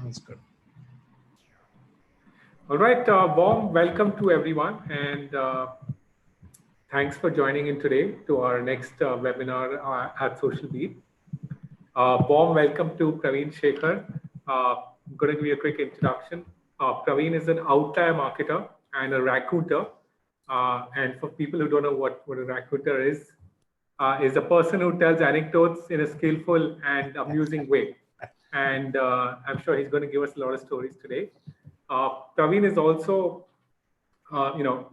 Sounds good. All right, warm welcome to everyone, and thanks for joining in today to our next webinar at Social Beat. Warm welcome to Pravin Shekar. I'm going to give you a quick introduction. Pravin is an outlier marketer and a recruiter. And for people who don't know what a recruiter is a person who tells anecdotes in a skillful and amusing way. And I'm sure he's going to give us a lot of stories today. Pravin is also,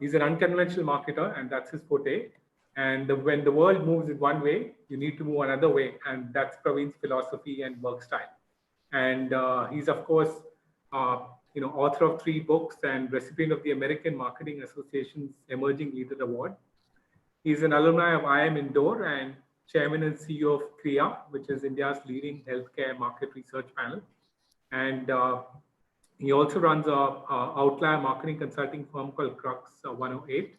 he's an unconventional marketer, and that's his forte. And when the world moves in one way, you need to move another way, and that's Pravin's philosophy and work style. And he's, of course, author of 3 books and recipient of the American Marketing Association's Emerging Leader Award. He's an alumni of IIM Indore and chairman and CEO of KRIA, which is India's leading healthcare market research panel. And he also runs a outlier marketing consulting firm called Crux 108.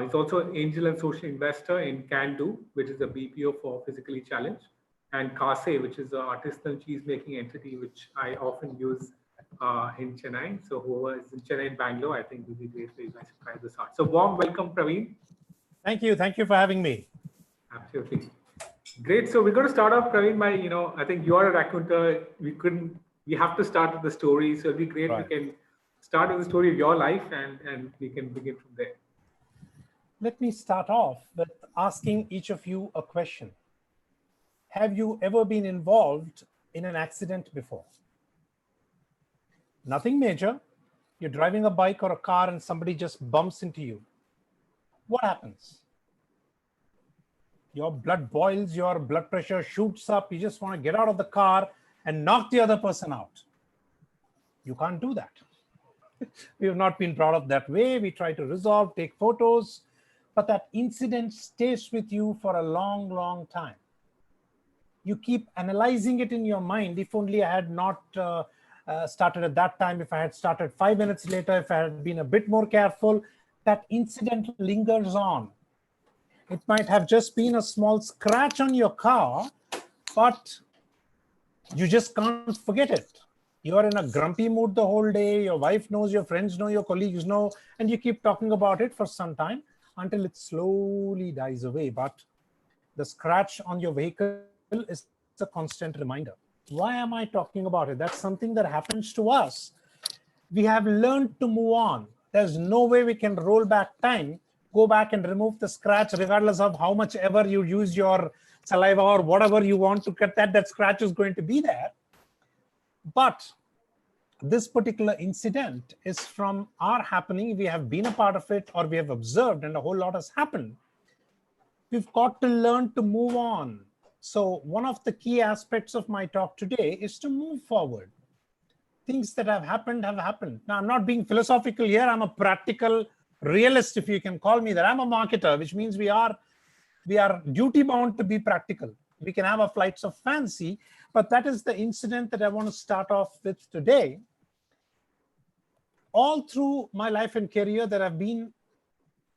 He's also an angel and social investor in Can Do, which is a BPO for physically challenged, and Kase, which is an artisanal cheese making entity, which I often use in Chennai. So whoever is in Chennai and Bangalore, I think would be great for you guys to try this out. So warm welcome, Pravin. Thank you. Thank you for having me. Absolutely. Great. So we're going to start off, Pravin, by, I think you are a raconteur. We have to start with the story. So it'd be great if we can start with the story of your life and we can begin from there. Let me start off with asking each of you a question. Have you ever been involved in an accident before? Nothing major. You're driving a bike or a car and somebody just bumps into you. What happens? Your blood boils, your blood pressure shoots up. You just want to get out of the car and knock the other person out. You can't do that. We have not been brought up that way. We try to resolve, take photos, but that incident stays with you for a long, long time. You keep analyzing it in your mind. If only I had not started at that time, if I had started 5 minutes later, if I had been a bit more careful, that incident lingers on. It might have just been a small scratch on your car, but you just can't forget it. You're in a grumpy mood the whole day. Your wife knows, your friends know, your colleagues know, and you keep talking about it for some time until it slowly dies away. But the scratch on your vehicle is a constant reminder. Why am I talking about it? That's something that happens to us. We have learned to move on. There's no way we can roll back time, go back and remove the scratch, regardless of how much ever you use your saliva or whatever you want to cut that scratch is going to be there. But this particular incident is from our happening. We have been a part of it, or we have observed, and a whole lot has happened. We've got to learn to move on. So one of the key aspects of my talk today is to move forward. Things that have happened have happened. Now, I'm not being philosophical here. I'm a practical realist, if you can call me that. I'm a marketer, which means we are duty bound to be practical. We can have our flights of fancy, but that is the incident that I want to start off with today. All through my life and career, there have been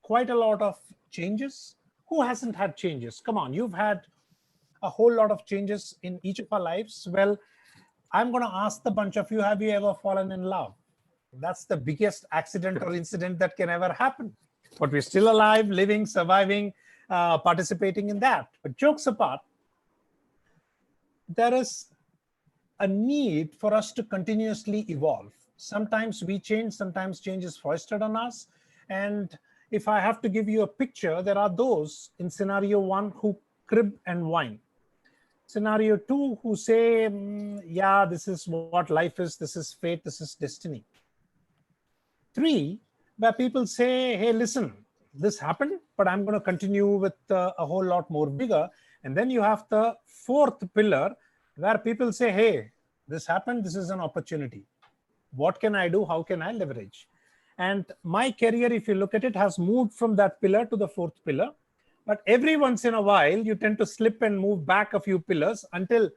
quite a lot of changes. Who hasn't had changes? Come on, you've had a whole lot of changes in each of our lives. Well, I'm going to ask the bunch of you, have you ever fallen in love? That's the biggest accident or incident that can ever happen. But we're still alive, living, surviving, participating in that. But jokes apart, there is a need for us to continuously evolve. Sometimes we change, sometimes change is foisted on us. And if I have to give you a picture, there are those in scenario 1 who crib and whine. Scenario 2 who say, yeah, this is what life is, this is fate, this is destiny. 3, where people say, hey, listen, this happened, but I'm going to continue with a whole lot more bigger. And then you have the 4th pillar where people say, hey, this happened, this is an opportunity. What can I do? How can I leverage? And my career, if you look at it, has moved from that pillar to the 4th pillar. But every once in a while, you tend to slip and move back a few pillars until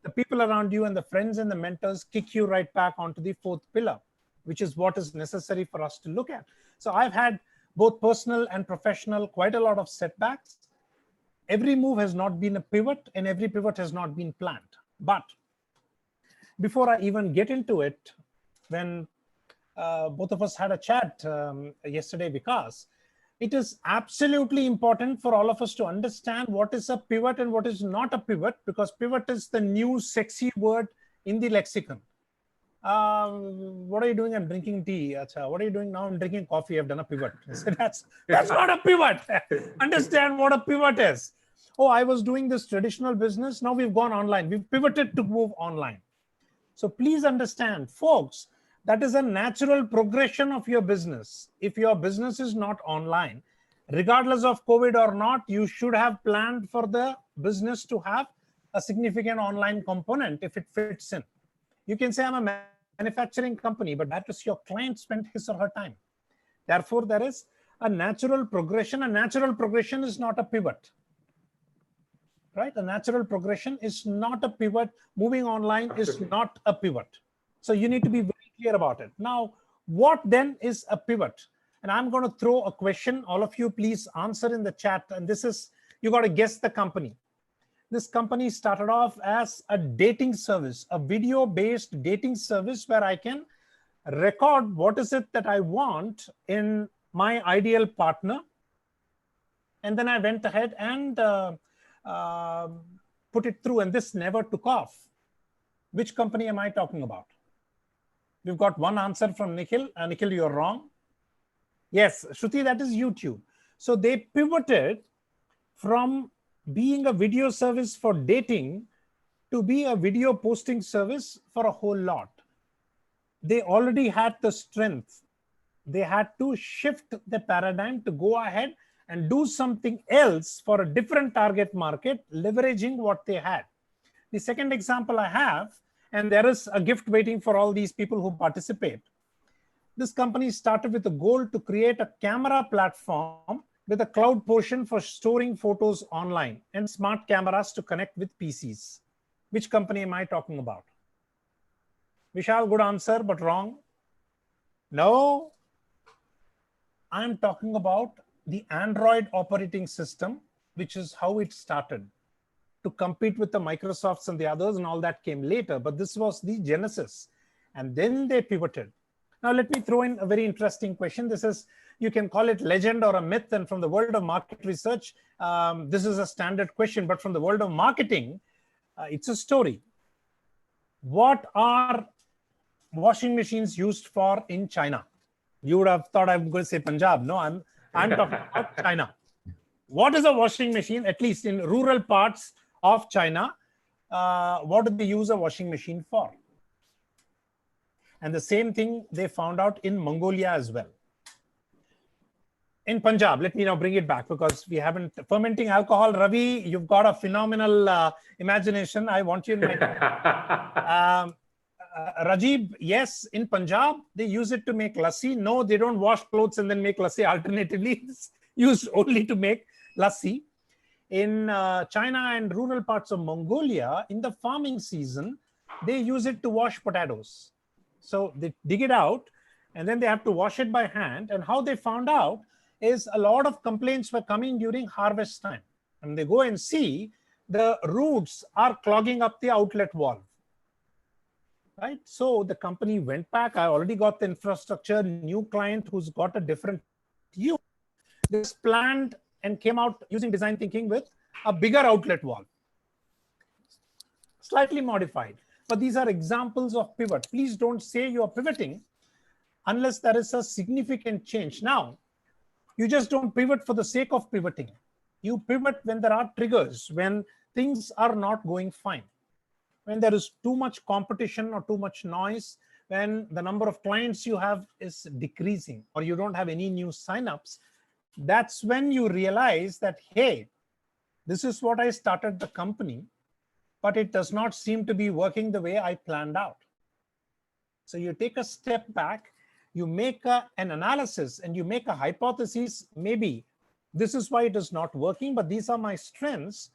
the people around you and the friends and the mentors kick you right back onto the 4th pillar, which is what is necessary for us to look at. So I've had both personal and professional, quite a lot of setbacks. Every move has not been a pivot, and every pivot has not been planned. But before I even get into it, when both of us had a chat yesterday, because it is absolutely important for all of us to understand what is a pivot and what is not a pivot, because pivot is the new sexy word in the lexicon. What are you doing? I'm drinking tea. Achha, what are you doing now? I'm drinking coffee. I've done a pivot. So that's not a pivot. Understand what a pivot is. Oh, I was doing this traditional business. Now we've gone online. We've pivoted to move online. So please understand, folks, that is a natural progression of your business. If your business is not online, regardless of COVID or not, you should have planned for the business to have a significant online component if it fits in. You can say, I'm a manufacturing company, but that is your client spent his or her time. Therefore, there is a natural progression. A natural progression is not a pivot. Right? A natural progression is not a pivot. Moving online is not a pivot. So you need to be very clear about it. Now, what then is a pivot? And I'm going to throw a question. All of you, please answer in the chat. And this is, you got to guess the company. This company started off as a dating service, a video-based dating service where I can record what is it that I want in my ideal partner. And then I went ahead and put it through, and this never took off. Which company am I talking about? We've got one answer from Nikhil. Nikhil, you're wrong. Yes, Shruti, that is YouTube. So they pivoted from being a video service for dating to be a video posting service for a whole lot. They already had the strength. They had to shift the paradigm to go ahead and do something else for a different target market, leveraging what they had. The second example I have, and there is a gift waiting for all these people who participate. This company started with a goal to create a camera platform with a cloud portion for storing photos online and smart cameras to connect with PCs. Which company am I talking about? Vishal, good answer, but wrong. No, I'm talking about the Android operating system, which is how it started to compete with the Microsofts and the others, and all that came later. But this was the genesis. And then they pivoted. Now, let me throw in a very interesting question. This is, you can call it legend or a myth. And from the world of market research, this is a standard question. But from the world of marketing, it's a story. What are washing machines used for in China? You would have thought I'm going to say Punjab. No, I'm talking about China. What is a washing machine, at least in rural parts of China? What do they use a washing machine for? And the same thing they found out in Mongolia as well. In Punjab, let me now bring it back because we haven't. Fermenting alcohol, Ravi, you've got a phenomenal imagination. I want you in my Rajib, yes, in Punjab, they use it to make lassi. No, they don't wash clothes and then make lassi. Alternatively, it's used only to make lassi. In China and rural parts of Mongolia, in the farming season, they use it to wash potatoes. So they dig it out and then they have to wash it by hand. And how they found out is a lot of complaints were coming during harvest time. And they go and see the roots are clogging up the outlet valve. Right? So the company went back. I already got the infrastructure, new client who's got a different view. This planned and came out using design thinking with a bigger outlet valve. Slightly modified. But these are examples of pivot. Please don't say you're pivoting unless there is a significant change. Now, you just don't pivot for the sake of pivoting. You pivot when there are triggers, when things are not going fine, when there is too much competition or too much noise, when the number of clients you have is decreasing or you don't have any new signups. That's when you realize that, hey, this is what I started the company, but it does not seem to be working the way I planned out. So you take a step back, you make an analysis and you make a hypothesis. Maybe this is why it is not working, but these are my strengths.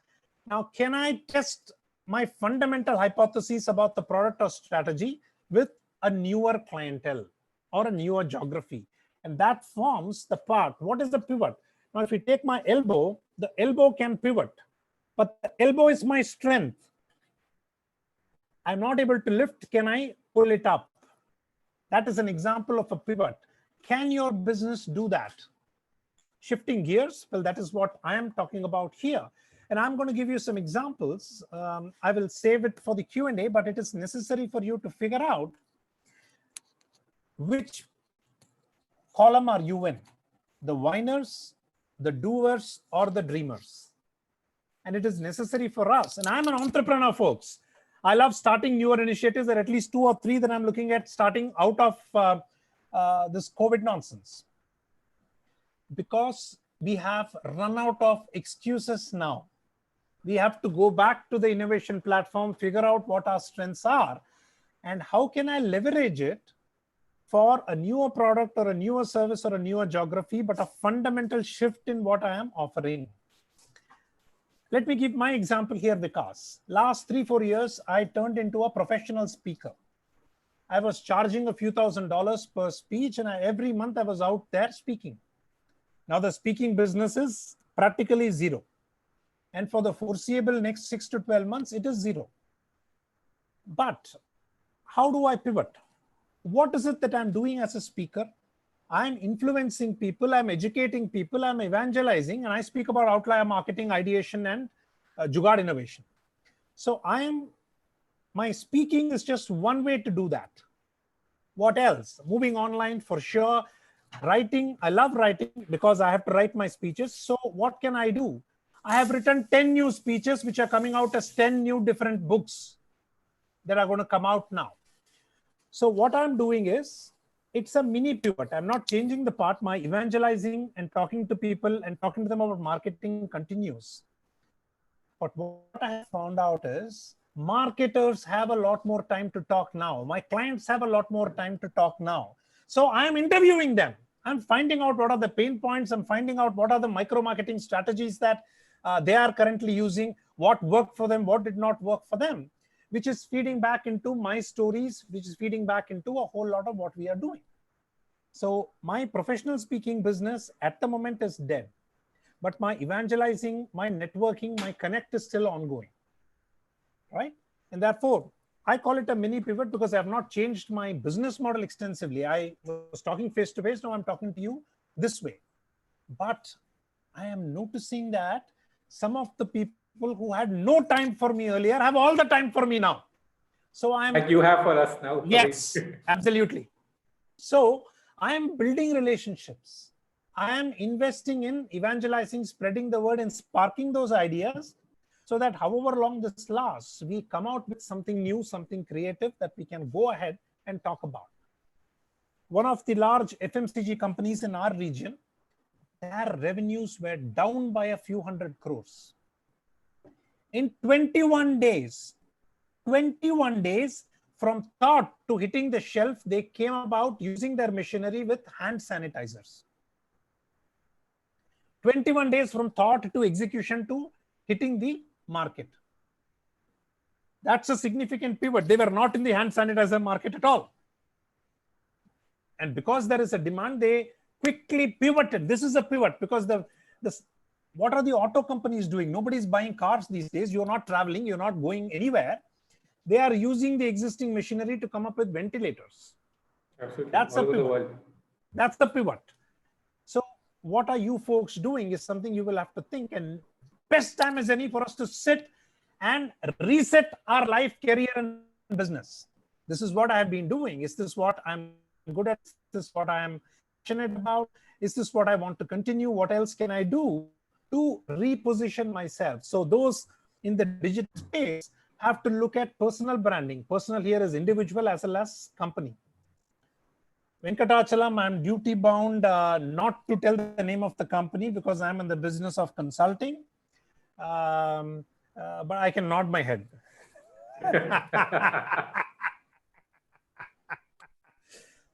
Now, can I test my fundamental hypothesis about the product or strategy with a newer clientele or a newer geography? And that forms the part. What is the pivot? Now, if you take my elbow, the elbow can pivot, but the elbow is my strength. I'm not able to lift. Can I pull it up? That is an example of a pivot. Can your business do that? Shifting gears, well, that is what I am talking about here. And I'm going to give you some examples. I will save it for the Q&A, but it is necessary for you to figure out which column are you in, the whiners, the doers, or the dreamers. And it is necessary for us. And I'm an entrepreneur, folks. I love starting newer initiatives. There are at least 2 or 3 that I'm looking at starting out of this COVID nonsense. Because we have run out of excuses now. We have to go back to the innovation platform, figure out what our strengths are, and how can I leverage it for a newer product or a newer service or a newer geography, but a fundamental shift in what I am offering. Let me give my example here, Vikas. Last 3-4 years, I turned into a professional speaker. I was charging a few $1,000s per speech, and every month I was out there speaking. Now the speaking business is practically zero. And for the foreseeable next 6 to 12 months, it is zero. But how do I pivot? What is it that I'm doing as a speaker? I'm influencing people, I'm educating people, I'm evangelizing, and I speak about outlier marketing, ideation, and Jugaad innovation. So my speaking is just one way to do that. What else? Moving online for sure. Writing, I love writing because I have to write my speeches. So what can I do? I have written 10 new speeches, which are coming out as 10 new different books that are going to come out now. So what I'm doing is, it's a mini pivot. I'm not changing the part. My evangelizing and talking to people and talking to them about marketing continues. But what I have found out is marketers have a lot more time to talk now. My clients have a lot more time to talk now. So I'm interviewing them. I'm finding out what are the pain points. I'm finding out what are the micro marketing strategies that they are currently using, what worked for them, what did not work for them, which is feeding back into my stories, which is feeding back into a whole lot of what we are doing. So my professional speaking business at the moment is dead, but my evangelizing, my networking, my connect is still ongoing, right? And therefore, I call it a mini pivot because I have not changed my business model extensively. I was talking face to face, now I'm talking to you this way. But I am noticing that some of the people who had no time for me earlier have all the time for me now. So I'm like you have for us now. Yes, absolutely. So I am building relationships. I am investing in evangelizing, spreading the word, and sparking those ideas so that however long this lasts, we come out with something new, something creative that we can go ahead and talk about. One of the large FMCG companies in our region, their revenues were down by a few hundred crores. In 21 days, from thought to hitting the shelf, they came about using their machinery with hand sanitizers. 21 days from thought to execution to hitting the market. That's a significant pivot. They were not in the hand sanitizer market at all. And because there is a demand, they quickly pivoted. This is a pivot because what are the auto companies doing? Nobody's buying cars these days. You're not traveling. You're not going anywhere. They are using the existing machinery to come up with ventilators. Absolutely. That's a pivot. That's the pivot. So what are you folks doing is something you will have to think, and best time as any for us to sit and reset our life, career, and business. This is what I have been doing. Is this what I'm good at? Is this what I am passionate about? Is this what I want to continue? What else can I do to reposition myself? So those in the digital space have to look at personal branding. Personal here is individual as well as company. Venkatachalam, I'm duty bound not to tell the name of the company because I'm in the business of consulting. But I can nod my head.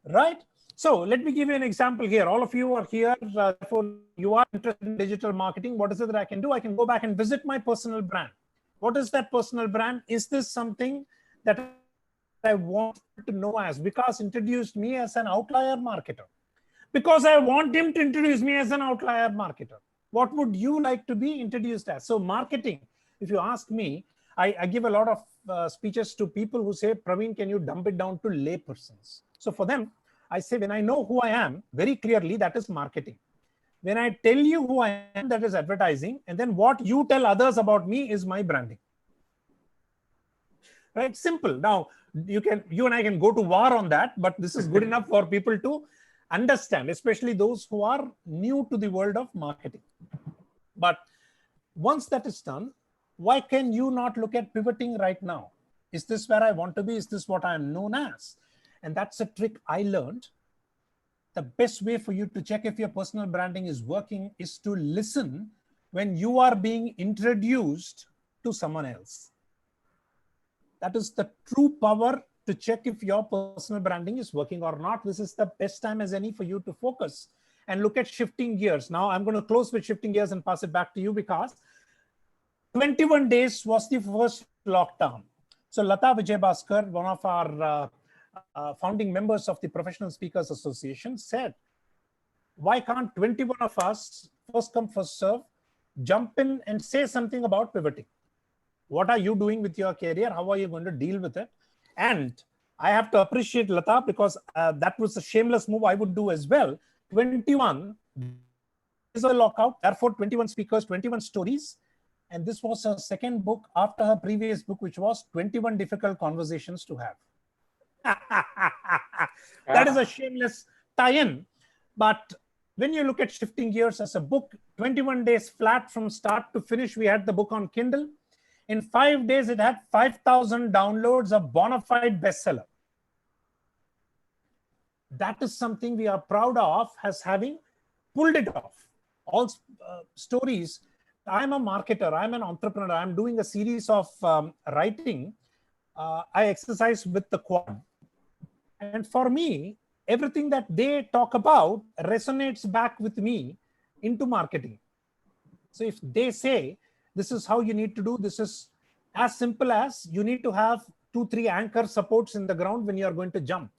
Right? So let me give you an example here. All of you are here. Therefore, you are interested in digital marketing. What is it that I can do? I can go back and visit my personal brand. What is that personal brand? Is this something that I want to know as? Vikas introduced me as an outlier marketer. Because I want him to introduce me as an outlier marketer. What would you like to be introduced as? So marketing, if you ask me, I give a lot of speeches to people who say, Pravin, can you dump it down to lay persons? So for them, I say, when I know who I am very clearly, that is marketing. When I tell you who I am, that is advertising. And then what you tell others about me is my branding. Right? Simple. Now, you and I can go to war on that, but this is good enough for people to understand, especially those who are new to the world of marketing. But once that is done, why can you not look at pivoting right now? Is this where I want to be? Is this what I am known as? And that's a trick I learned. The best way for you to check if your personal branding is working is to listen when you are being introduced to someone else. That is the true power to check if your personal branding is working or not. This is the best time as any for you to focus and look at shifting gears. Now, I'm going to close with shifting gears and pass it back to you, because 21 days was the first lockdown. So Lata Vijay-Bhaskar, one of our founding members of the Professional Speakers Association, said, why can't 21 of us, first come, first serve, jump in and say something about pivoting? What are you doing with your career? How are you going to deal with it? And I have to appreciate Lata, because that was a shameless move I would do as well. 21 is a lockout, therefore 21 speakers, 21 stories. And this was her second book after her previous book, which was 21 Difficult Conversations to Have. That is a shameless tie-in. But when you look at Shifting Gears as a book, 21 days flat from start to finish, we had the book on Kindle. In 5 days, it had 5,000 downloads, a bona fide bestseller. That is something we are proud of, as having pulled it off. All stories. I'm a marketer, I'm an entrepreneur, I'm doing a series of writing. I exercise with the quad. And for me, everything that they talk about resonates back with me into marketing. So if they say, this is how you need to do, this is as simple as you need to have 2-3 anchor supports in the ground when you are going to jump.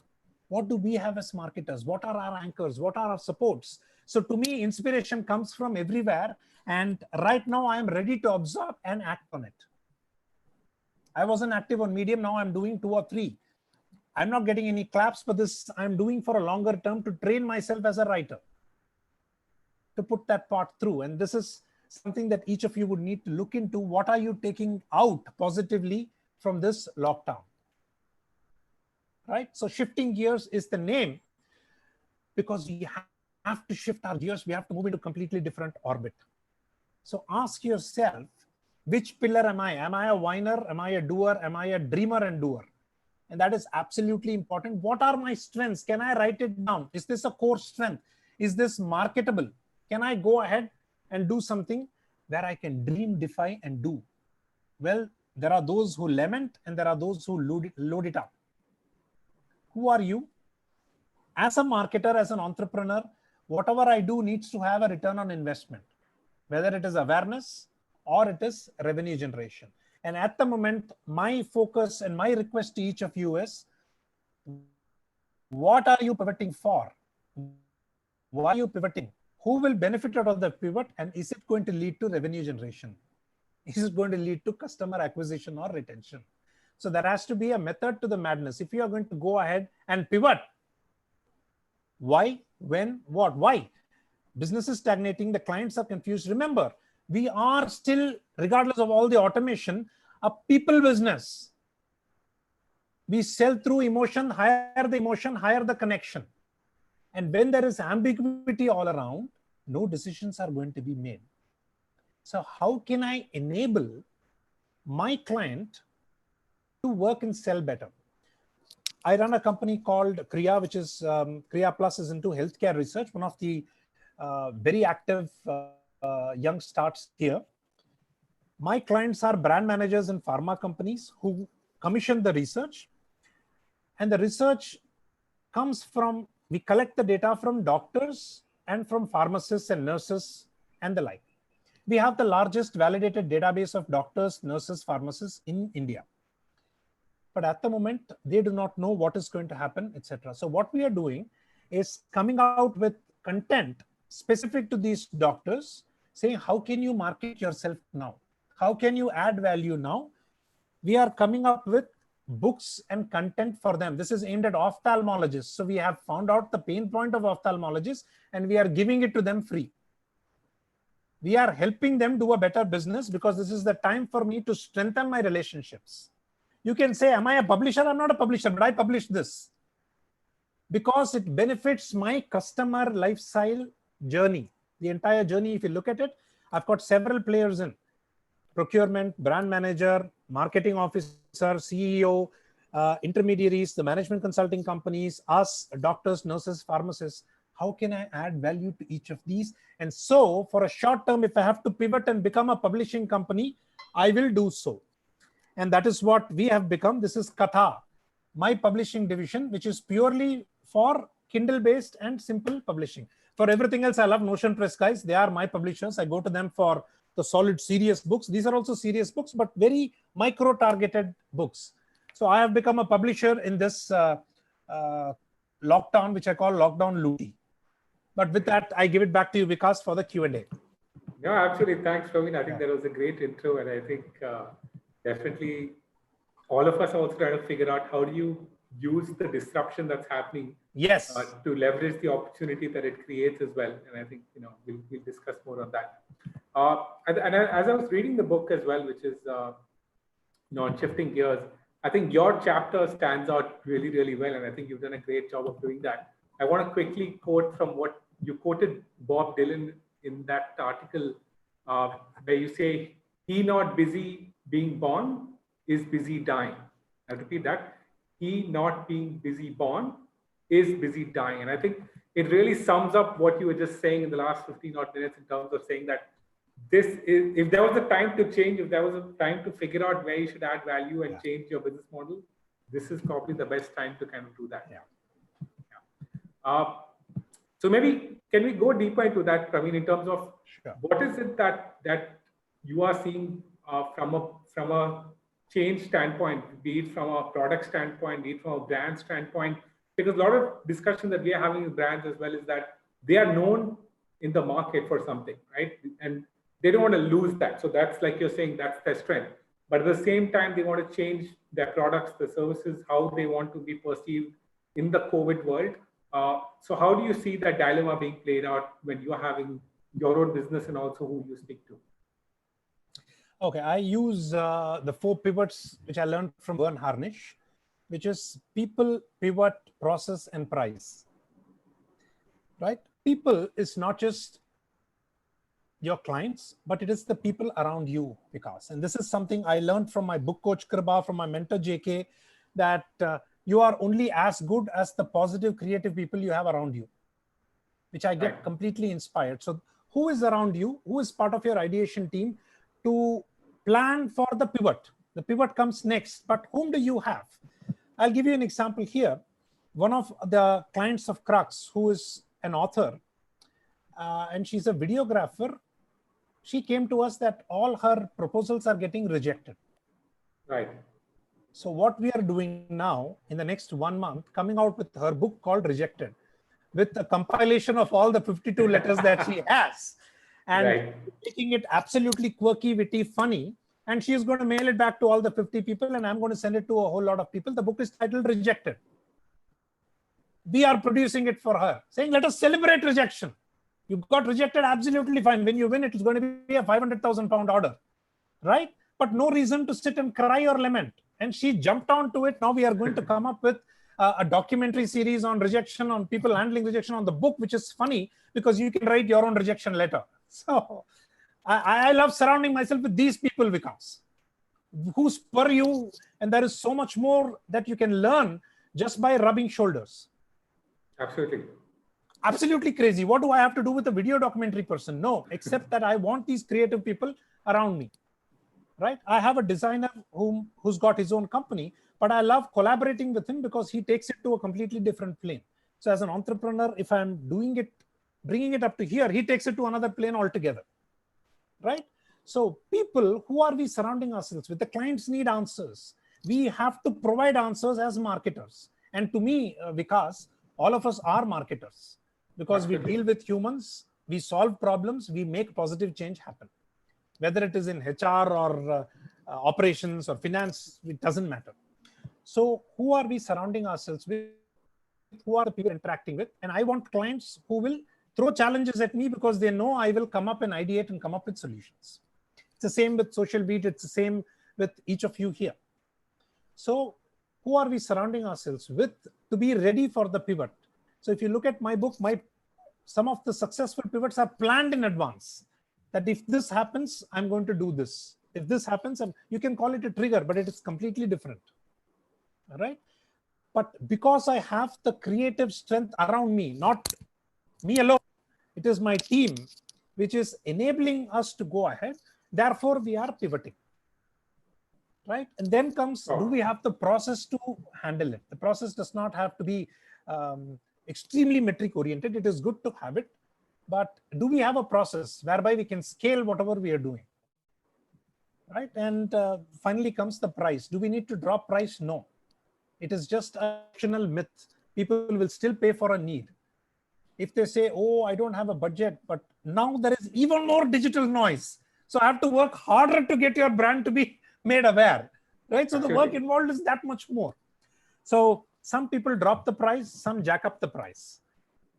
What do we have as marketers? What are our anchors? What are our supports? So to me, inspiration comes from everywhere. And right now I am ready to absorb and act on it. I wasn't active on Medium. Now I'm doing 2 or 3. I'm not getting any claps for this. I'm doing for a longer term to train myself as a writer, to put that part through. And this is something that each of you would need to look into. What are you taking out positively from this lockdown? Right? So Shifting Gears is the name, because we have to shift our gears. We have to move into completely different orbit. So ask yourself, which pillar am I? Am I a whiner? Am I a doer? Am I a dreamer and doer? And that is absolutely important. What are my strengths? Can I write it down? Is this a core strength? Is this marketable? Can I go ahead and do something where I can dream, defy, and do? Well, there are those who lament and there are those who load it up. Who are you? As a marketer, as an entrepreneur, whatever I do needs to have a return on investment, whether it is awareness or it is revenue generation. And at the moment, my focus and my request to each of you is, what are you pivoting for? Why are you pivoting? Who will benefit out of the pivot? And is it going to lead to revenue generation? Is it going to lead to customer acquisition or retention? So there has to be a method to the madness. If you are going to go ahead and pivot, why, when, what? Why? Business is stagnating. The clients are confused. Remember, we are still, regardless of all the automation, a people business. We sell through emotion, hire the connection. And when there is ambiguity all around, no decisions are going to be made. So how can I enable my client to work and sell better? I run a company called Kriya, which is Kriya Plus is into healthcare research, one of the very active young starts here. My clients are brand managers in pharma companies who commission the research. And the research comes from, we collect the data from doctors and from pharmacists and nurses and the like. We have the largest validated database of doctors, nurses, pharmacists in India. But at the moment, they do not know what is going to happen, etc. So what we are doing is coming out with content specific to these doctors, saying, how can you market yourself now? How can you add value now? we are coming up with books and content for them. This is aimed at ophthalmologists. So we have found out the pain point of ophthalmologists and we are giving it to them free. We are helping them do a better business because this is the time for me to strengthen my relationships. You can say, am I a publisher? I'm not a publisher, but I publish this because it benefits my customer lifestyle journey. The entire journey, if you look at it, I've got several players in procurement, brand manager, marketing officer, CEO, intermediaries, the management consulting companies, us, doctors, nurses, pharmacists. How can I add value to each of these? And so for a short term, if I have to pivot and become a publishing company, I will do so. And that is what we have become. This is Katha, my publishing division, which is purely for Kindle based and simple publishing. For everything else, I love Notion Press, guys. They are my publishers. I go to them for the solid serious books. These are also serious books, but very micro targeted books. So I have become a publisher in this lockdown, which I call Lockdown Looty. But with that, I give it back to you, Vikas, for the Q&A. No, absolutely. Thanks, Pravin. I think that was a great intro. And I think definitely all of us are also trying to figure out how do you use the disruption that's happening to leverage the opportunity that it creates as well. And I think, we'll discuss more on that. And as I was reading the book as well, which is, on shifting gears, I think your chapter stands out really, really well. And I think you've done a great job of doing that. I want to quickly quote from what you quoted Bob Dylan in that article, where you say, he not busy being born is busy dying. I repeat that. He not being busy born is busy dying. And I think it really sums up what you were just saying in the last 15 odd minutes in terms of saying that this is, if there was a time to change, if there was a time to figure out where you should add value and change your business model, this is probably the best time to kind of do that. So maybe can we go deeper into that, Pravin, in terms of what is it that you are seeing from a change standpoint, be it from a product standpoint, be it from a brand standpoint? Because a lot of discussion that we are having with brands as well is that they are known in the market for something, right? And they don't want to lose that. So that's, like you're saying, that's their strength. But at the same time, they want to change their products, the services, how they want to be perceived in the COVID world. So how do you see that dilemma being played out when you are having your own business and also who you speak to? Okay, I use the 4 pivots, which I learned from Vern Harnish, which is people, pivot, process, and price. Right? People is not just your clients, but it is the people around you, Vikas. And this is something I learned from my book coach Kriba, from my mentor JK, that you are only as good as the positive, creative people you have around you, which I get completely inspired. So who is around you? Who is part of your ideation team to plan for the pivot? The pivot comes next, but whom do you have? I'll give you an example here. One of the clients of Crux, who is an author, and she's a videographer, she came to us that all her proposals are getting rejected. Right. So what we are doing now in the next 1 month, coming out with her book called Rejected, with a compilation of all the 52 letters that she has, and making it absolutely quirky, witty, funny. And she is going to mail it back to all the 50 people, and I'm going to send it to a whole lot of people. The book is titled Rejected. We are producing it for her, saying, let us celebrate rejection. You got rejected, absolutely fine. When you win, it is going to be a 500,000 pound order, right? But no reason to sit and cry or lament. And she jumped onto it. Now we are going to come up with a documentary series on rejection, on people handling rejection, on the book, which is funny because you can write your own rejection letter. So I love surrounding myself with these people, Vikas, who spur you. And there is so much more that you can learn just by rubbing shoulders. Absolutely. Absolutely crazy. What do I have to do with a video documentary person? No, except that I want these creative people around me, right? I have a designer who's got his own company, but I love collaborating with him because he takes it to a completely different plane. So as an entrepreneur, if I'm doing it, bringing it up to here, he takes it to another plane altogether, right? So people, who are we surrounding ourselves with? The clients need answers. We have to provide answers as marketers. And to me, Vikas, all of us are marketers because we deal with humans, we solve problems, we make positive change happen. Whether it is in HR or operations or finance, it doesn't matter. So who are we surrounding ourselves with? Who are the people interacting with? And I want clients who will throw challenges at me because they know I will come up and ideate and come up with solutions. It's the same with Social Beat. It's the same with each of you here. So who are we surrounding ourselves with to be ready for the pivot? So if you look at my book, some of the successful pivots are planned in advance. That if this happens, I'm going to do this. If this happens, you can call it a trigger, but it is completely different. All right. But because I have the creative strength around me, not me alone, it is my team, which is enabling us to go ahead. Therefore, we are pivoting. Right. And then comes, do we have the process to handle it? The process does not have to be extremely metric oriented. It is good to have it. But do we have a process whereby we can scale whatever we are doing? Right. And finally comes the price. Do we need to drop price? No. It is just a fictional myth. People will still pay for a need. If they say, oh, I don't have a budget, but now there is even more digital noise. So I have to work harder to get your brand to be made aware, right? So the work involved is that much more. So some people drop the price, some jack up the price.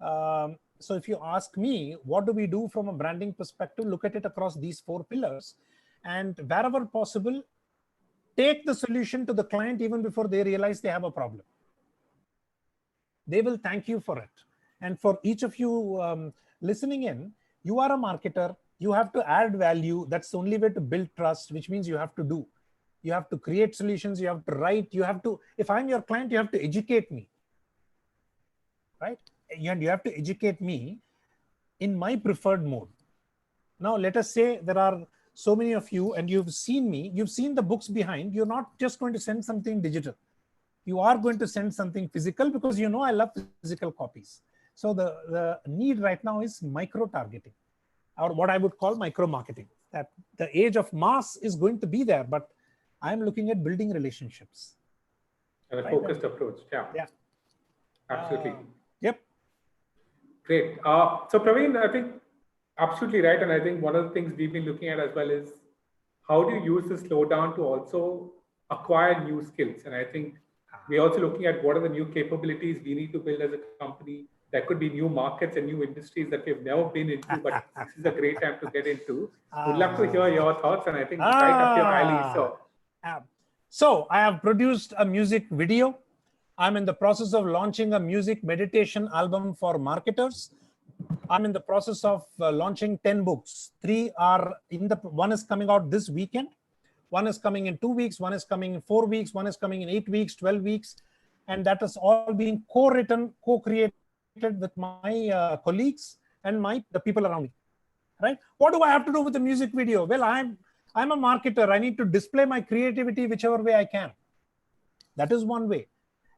So if you ask me, what do we do from a branding perspective? Look at it across these 4 pillars. And wherever possible, take the solution to the client even before they realize they have a problem. They will thank you for it. And for each of you listening in, you are a marketer. You have to add value. That's the only way to build trust, which means you have to do. You have to create solutions. You have to write. You have to, if I'm your client, you have to educate me, right? And you have to educate me in my preferred mode. Now, let us say there are so many of you and you've seen me, you've seen the books behind. You're not just going to send something digital. You are going to send something physical because you know I love physical copies. So the need right now is micro-targeting, or what I would call micro-marketing. That the age of mass is going to be there, but I'm looking at building relationships. And a focused approach. Yeah. Absolutely. Yep. Great. So Pravin, I think absolutely right. And I think one of the things we've been looking at as well is how do you use the slowdown to also acquire new skills? And I think we're also looking at what are the new capabilities we need to build as a company. There could be new markets and new industries that we've never been into, but this is a great time to get into. Would love to hear your thoughts, and I think right up your alley. So I have produced a music video. I'm in the process of launching a music meditation album for marketers. I'm in the process of launching 10 books. 3 are one is coming out this weekend. One is coming in 2 weeks. One is coming in 4 weeks. One is coming in 8 weeks, 12 weeks. And that is all being co-written, co-created with my colleagues and the people around me, right? What do I have to do with the music video? Well, I'm a marketer. I need to display my creativity whichever way I can. That is one way.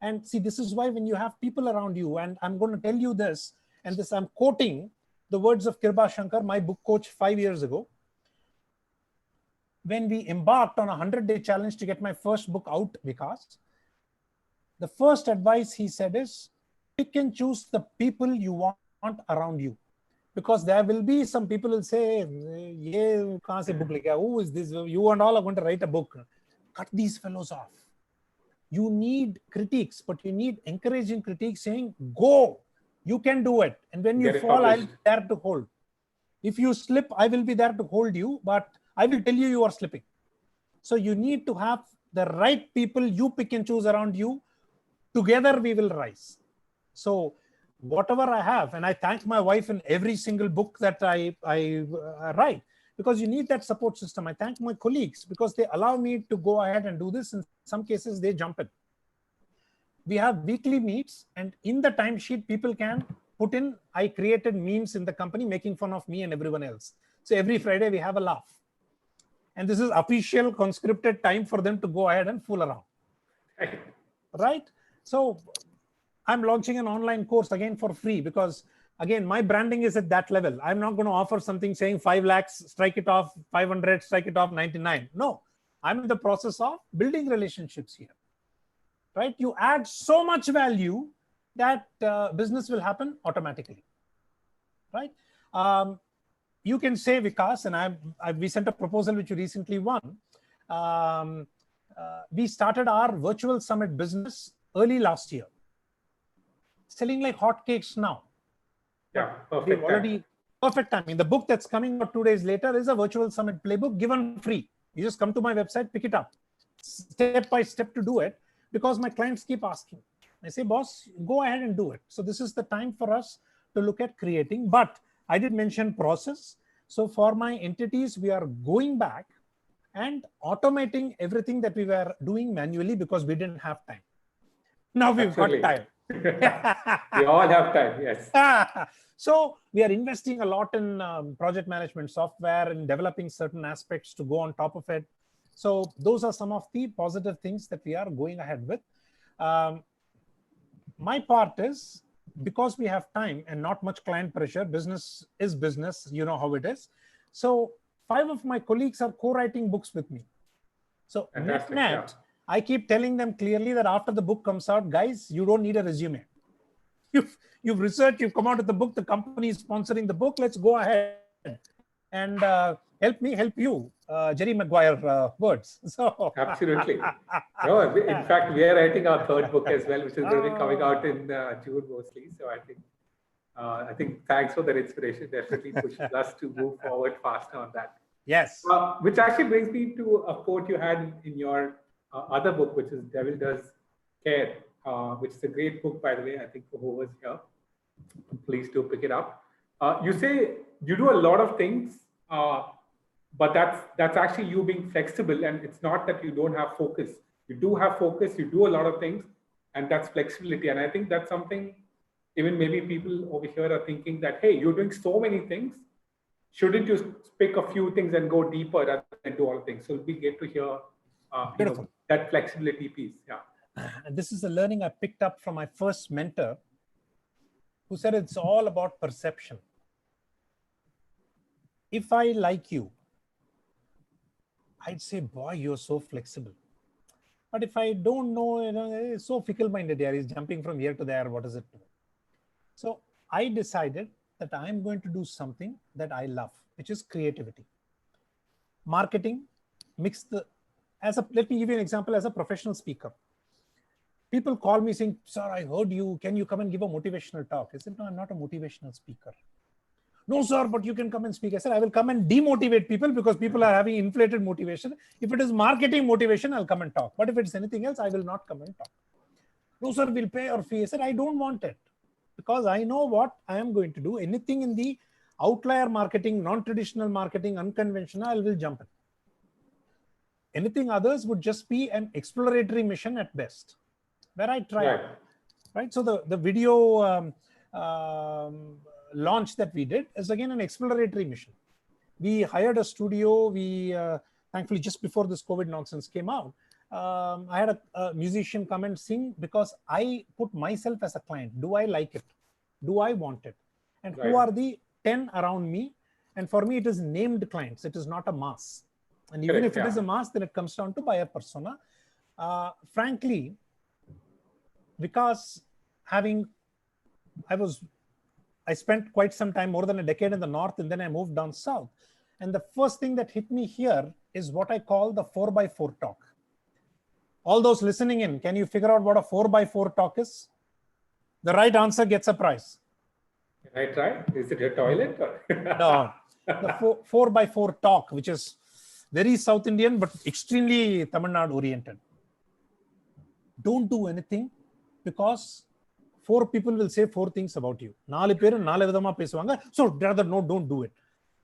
And see, this is why when you have people around you, and I'm going to tell you this, and this I'm quoting the words of Pravin Shekar, my book coach 5 years ago. When we embarked on a 100-day challenge to get my first book out, Vikas, the first advice he said is, pick and choose the people you want around you. Because there will be some people will say, who is this? You and all are going to write a book. Cut these fellows off. You need critiques, but you need encouraging critiques saying, go, you can do it. And when you fall, I'll be there to hold. If you slip, I will be there to hold you, but I will tell you are slipping. So you need to have the right people you pick and choose around you. Together we will rise. So whatever I have, and I thank my wife in every single book that I write, because you need that support system. I thank my colleagues because they allow me to go ahead and do this. In some cases, they jump in. We have weekly meets, and in the timesheet, people can put in, I created memes in the company making fun of me and everyone else. So every Friday, we have a laugh. And this is official conscripted time for them to go ahead and fool around. Right? So I'm launching an online course again for free because, again, my branding is at that level. I'm not going to offer something saying 5 lakhs, strike it off, 500, strike it off, 99. No, I'm in the process of building relationships here. Right? You add so much value that business will happen automatically. Right? You can say, Vikas, and we sent a proposal which you recently won. We started our virtual summit business early last year, selling like hotcakes now. Yeah, We've perfect. already perfect timing. The book that's coming out 2 days later is a virtual summit playbook given free. You just come to my website, pick it up, step by step to do it, because my clients keep asking. I say, boss, go ahead and do it. So this is the time for us to look at creating. But I did mention process. So for my entities, we are going back and automating everything that we were doing manually because we didn't have time. Now we've Absolutely. got time. We all have time, yes. So we are investing a lot in project management software and developing certain aspects to go on top of it. So those are some of the positive things that we are going ahead with. My part is, because we have time and not much client pressure, business is business, you know how it is. So 5 of my colleagues are co-writing books with me. So net, I keep telling them clearly that after the book comes out, guys, you don't need a resume. You've researched, you've come out with the book, the company is sponsoring the book, let's go ahead and help me help you, Jerry Maguire words. So absolutely. No, in fact, we are writing our 3rd book as well, which is going to be coming out in June mostly. So I think thanks for that inspiration. Definitely pushes us to move forward faster on that. Yes. Which actually brings me to a quote you had in your other book, which is Devil Does Care, which is a great book, by the way, I think for whoever's here. Please do pick it up. You say you do a lot of things, but that's actually you being flexible, and it's not that you don't have focus. You do have focus, you do a lot of things, and that's flexibility. And I think that's something even maybe people over here are thinking that, hey, you're doing so many things. Shouldn't you pick a few things and go deeper rather than do all things? So we get to hear that flexibility piece. Yeah. And this is the learning I picked up from my first mentor, who said it's all about perception. If I like you, I'd say, boy, you're so flexible. But if I don't know, it's so fickle-minded here. He's jumping from here to there. What is it? So I decided that I'm going to do something that I love, which is creativity. Marketing, let me give you an example as a professional speaker. People call me saying, sir, I heard you. Can you come and give a motivational talk? I said, no, I'm not a motivational speaker. No, sir, but you can come and speak. I said, I will come and demotivate people because people are having inflated motivation. If it is marketing motivation, I'll come and talk. But if it's anything else, I will not come and talk. No, sir, we'll pay your fee. I said, I don't want it because I know what I am going to do. Anything in the outlier marketing, non-traditional marketing, unconventional, I will jump in. Anything others would just be an exploratory mission at best, where I try. Right. So the video launch that we did is again an exploratory mission. We hired a studio. We thankfully, just before this COVID nonsense came out, I had a musician come and sing because I put myself as a client. Do I like it? Do I want it? And who are the 10 around me? And for me, it is named clients. It is not a mass. And even if it is a mass, then it comes down to buyer persona. Frankly, because I spent quite some time, more than a decade in the North, and then I moved down South. And the first thing that hit me here is what I call the 4x4 talk. All those listening in, can you figure out what a 4x4 talk is? The right answer gets a prize. Can I try? Is it a toilet? Or? No, the 4x4 talk, which is very South Indian, but extremely Tamil Nadu oriented. Don't do anything because 4 people will say 4 things about you. So rather, no, don't do it.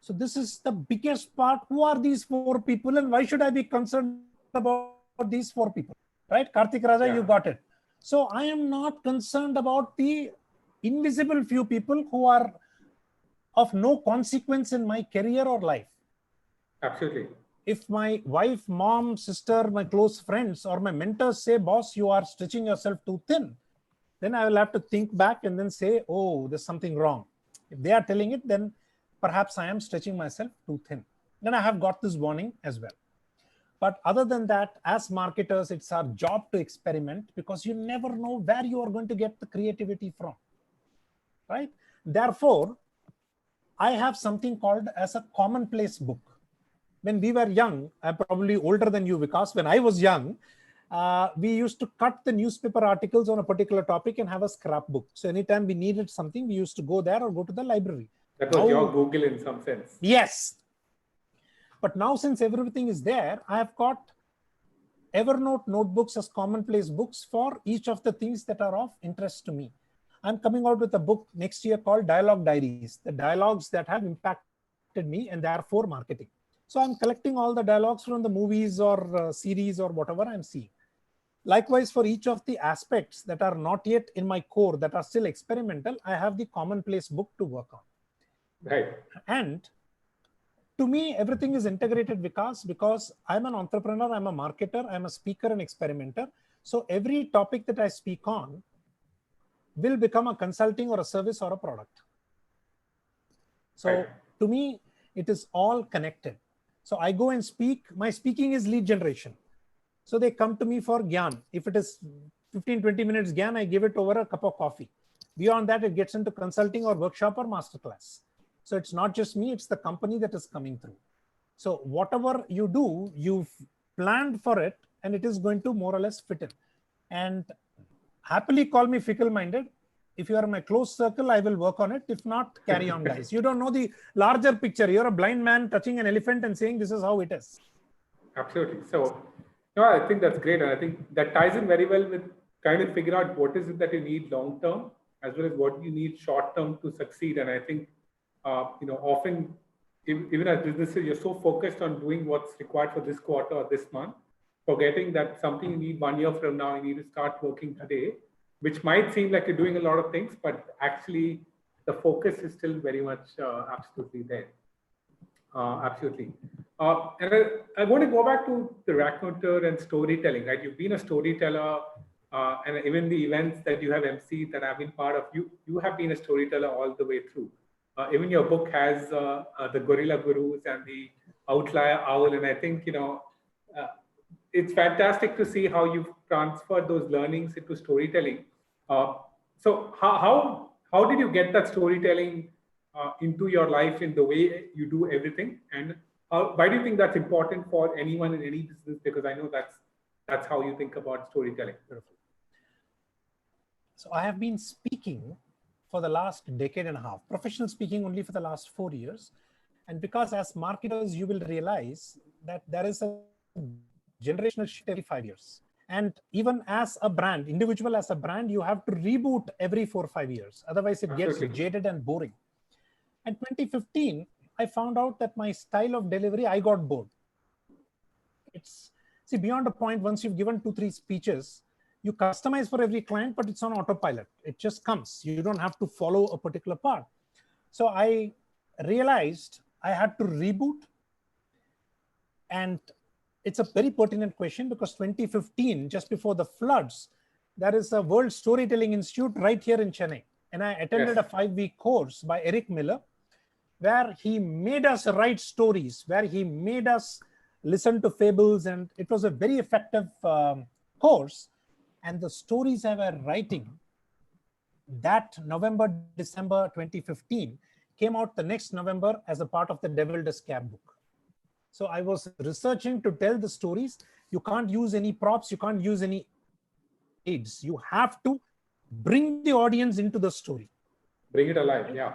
So this is the biggest part. Who are these 4 people and why should I be concerned about these 4 people? Right? Karthik Raja, you got it. So I am not concerned about the invisible few people who are of no consequence in my career or life. Absolutely. If my wife, mom, sister, my close friends or my mentors say, boss, you are stretching yourself too thin, then I will have to think back and then say, oh, there's something wrong. If they are telling it, then perhaps I am stretching myself too thin. Then I have got this warning as well. But other than that, as marketers, it's our job to experiment because you never know where you are going to get the creativity from, right? Therefore, I have something called as a commonplace book. when we were young, I'm probably older than you, because when I was young, we used to cut the newspaper articles on a particular topic and have a scrapbook. So anytime we needed something, we used to go there or go to the library. That was your Google in some sense. Yes. But now, since everything is there, I have got Evernote notebooks as commonplace books for each of the things that are of interest to me. I'm coming out with a book next year called Dialogue Diaries, the dialogues that have impacted me and therefore marketing. So I'm collecting all the dialogues from the movies or series or whatever I'm seeing. Likewise, for each of the aspects that are not yet in my core, that are still experimental, I have the commonplace book to work on. Right. And to me, everything is integrated because I'm an entrepreneur, I'm a marketer, I'm a speaker and experimenter. So every topic that I speak on will become a consulting or a service or a product. So right. To me, it is all connected. So I go and speak. My speaking is lead generation. So they come to me for Gyan. If it is 15, 20 minutes Gyan, I give it over a cup of coffee. Beyond that, it gets into consulting or workshop or masterclass. So it's not just me, it's the company that is coming through. So whatever you do, you've planned for it and it is going to more or less fit in. And happily call me fickle-minded. If you are in my close circle, I will work on it. If not, carry on, guys. You don't know the larger picture. You're a blind man touching an elephant and saying this is how it is. Absolutely. So, no, I think that's great. And I think that ties in very well with trying to figure out what is it that you need long-term as well as what you need short-term to succeed. And I think, often, even as businesses, you're so focused on doing what's required for this quarter or this month, forgetting that something you need 1 year from now, you need to start working today, which might seem like you're doing a lot of things, but actually the focus is still very much absolutely there. Absolutely. And I want to go back to the raconteur and storytelling, right? You've been a storyteller, and even the events that you have emceed that I've been part of, you have been a storyteller all the way through. Even your book has the Gorilla Gurus and the Outlier Owl, and I think, it's fantastic to see how you've transferred those learnings into storytelling. So how did you get that storytelling into your life in the way you do everything? And why do you think that's important for anyone in any business? Because I know that's how you think about storytelling. So I have been speaking for the last decade and a half, professional speaking only for the last 4 years. And because as marketers, you will realize that there is a generational shift every 5 years. And even as a brand, individual as a brand, you have to reboot every 4 or 5 years. Otherwise, it gets jaded and boring. And 2015, I found out that my style of delivery, I got bored. See, beyond a point, once you've given 2-3 speeches, you customize for every client, but it's on autopilot. It just comes. You don't have to follow a particular part. So I realized I had to reboot. And it's a very pertinent question because 2015, just before the floods, there is a World Storytelling Institute right here in Chennai. And I attended a 5-week course by Eric Miller, where he made us write stories, where he made us listen to fables. And it was a very effective course. And the stories I were writing that November, December 2015 came out the next November as a part of the Devil Does Care book. So I was researching to tell the stories. You can't use any props. You can't use any aids. You have to bring the audience into the story. Bring it alive, yeah.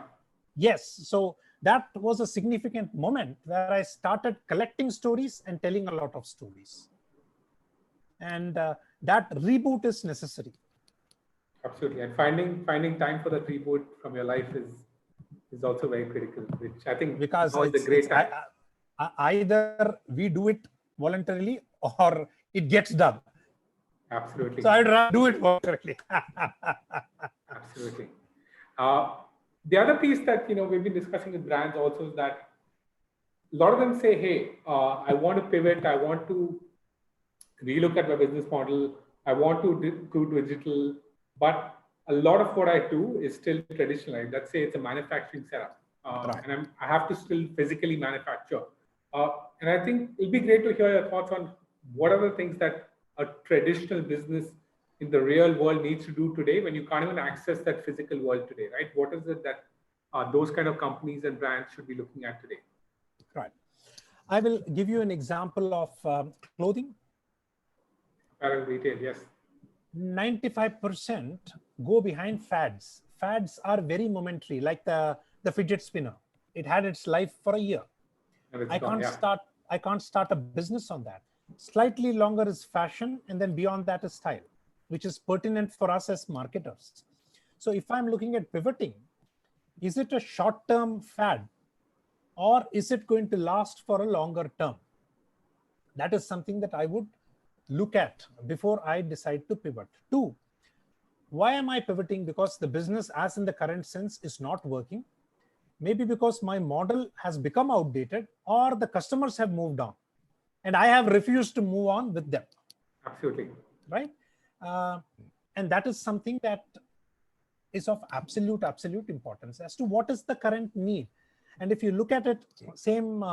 Yes. So that was a significant moment where I started collecting stories and telling a lot of stories. And that reboot is necessary. Absolutely. And finding time for that reboot from your life is also very critical, which I think because it's a great time. Either we do it voluntarily or it gets done. Absolutely. So I'd rather do it voluntarily. Absolutely. The other piece that we've been discussing with brands also is that a lot of them say, "Hey, I want to pivot. I want to relook at my business model. I want to go digital, but a lot of what I do is still traditional. Like, let's say it's a manufacturing setup, Right. and I have to still physically manufacture. And I think it'd be great to hear your thoughts on what are the things that a traditional business in the real world needs to do today when you can't even access that physical world today, right? What is it that those kind of companies and brands should be looking at today? Right. I will give you an example of clothing. Apparel retail, yes. 95% go behind fads. Fads are very momentary, like the fidget spinner. It had its life for a year. And it's I gone, can't start a business on that. Slightly longer is fashion, and then beyond that is style, which is pertinent for us as marketers. So if I'm looking at pivoting, is it a short-term fad, or is it going to last for a longer term? That is something that I would look at before I decide to pivot. Two, why am I pivoting? Because the business, as in the current sense, is not working. Maybe because my model has become outdated, or the customers have moved on and I have refused to move on with them. Absolutely. Right? And that is something that is of absolute importance as to what is the current need. And if you look at it, same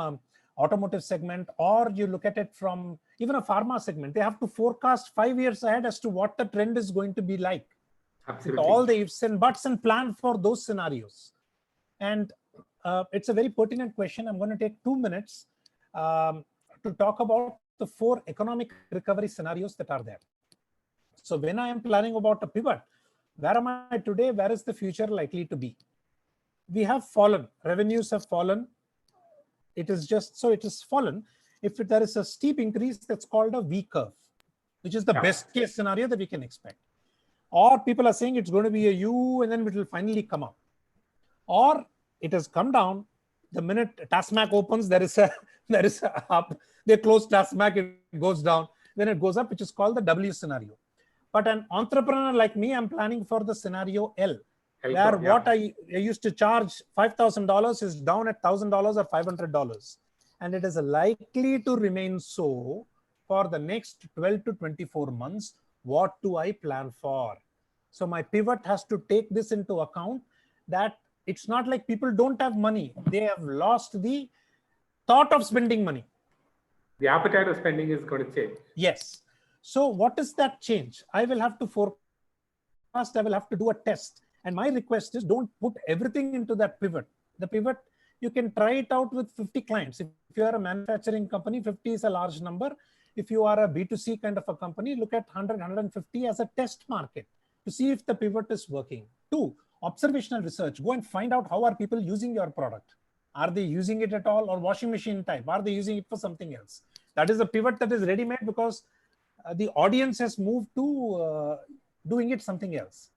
automotive segment, or you look at it from even a pharma segment, they have to forecast 5 years ahead as to what the trend is going to be like. Absolutely. With all the ifs and buts, and plan for those scenarios. And it's a very pertinent question. I'm going to take 2 minutes to talk about the 4 economic recovery scenarios that are there. So when I am planning about a pivot, where am I today? Where is the future likely to be? We have fallen. Revenues have fallen. It is fallen. If there is a steep increase, that's called a V curve, which is the best case scenario that we can expect. Or people are saying it's going to be a U and then it will finally come up. Or it has come down. The minute Tasmac opens, there is a up. They close Tasmac, it goes down. Then it goes up, which is called the W scenario. But an entrepreneur like me, I'm planning for the scenario L, where what I used to charge $5,000 is down at $1,000 or $500. And it is likely to remain so for the next 12 to 24 months. What do I plan for? So my pivot has to take this into account, that it's not like people don't have money. They have lost the thought of spending money. The appetite of spending is going to change. Yes. So what is that change? I will have to forecast. I will have to do a test. And my request is, don't put everything into that pivot. The pivot, you can try it out with 50 clients. If you are a manufacturing company, 50 is a large number. If you are a B2C kind of a company, look at 100, 150 as a test market to see if the pivot is working. 2, observational research. Go and find out how are people using your product. Are they using it at all, or washing machine type? Are they using it for something else? That is a pivot that is ready-made because the audience has moved to doing it something else.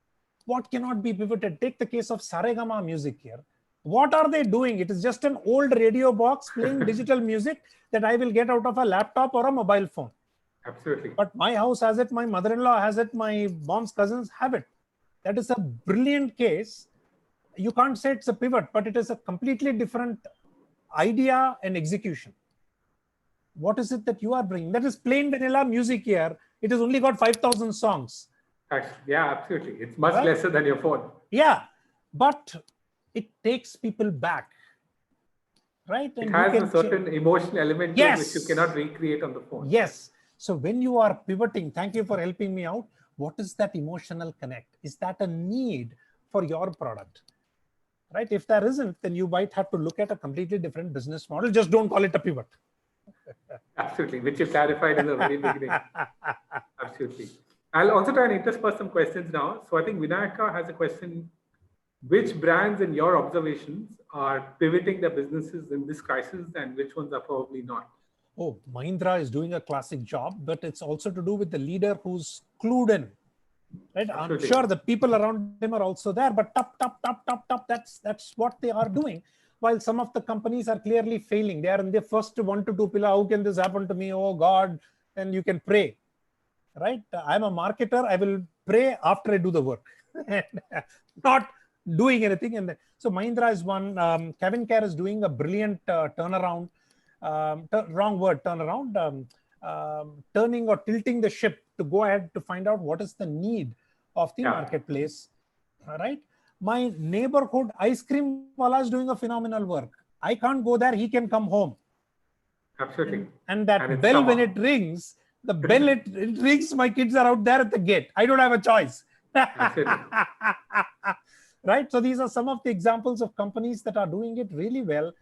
What cannot be pivoted? Take the case of Saregama music here. What are they doing? It is just an old radio box playing digital music that I will get out of a laptop or a mobile phone. Absolutely. But my house has it, my mother-in-law has it, my mom's cousins have it. That is a brilliant case. You can't say it's a pivot, but it is a completely different idea and execution. What is it that you are bringing? That is plain vanilla music here. It has only got 5,000 songs. Yeah, absolutely. It's much lesser than your phone. Yeah, but it takes people back. Right? And it has a certain emotional element to it which you cannot recreate on the phone. Yes. So when you are pivoting, thank you for helping me out. What is that emotional connect? Is that a need for your product? Right? If there isn't, then you might have to look at a completely different business model. Just don't call it a pivot. Absolutely, which you clarified in the very beginning. Absolutely. I'll also try and intersperse some questions now. So I think Vinayaka has a question. Which brands, in your observations, are pivoting their businesses in this crisis, and which ones are probably not? Oh, Mahindra is doing a classic job, but it's also to do with the leader who's clued in. Right? Absolutely. I'm sure the people around him are also there, but top, that's what they are doing. While some of the companies are clearly failing. They are in their first 1 to 2 pillar. How can this happen to me? Oh God. And you can pray. Right? I'm a marketer. I will pray after I do the work. Not doing anything. And so Mahindra is one. Kevin Kerr is doing a brilliant turnaround. Wrong word, turnaround. Turning or tilting the ship to go ahead to find out what is the need of the marketplace. All right. My neighborhood ice cream wala is doing a phenomenal work. I can't go there. He can come home. Absolutely. And that bell, when it rings, the bell, it rings. My kids are out there at the gate. I don't have a choice. Right. So these are some of the examples of companies that are doing it really well.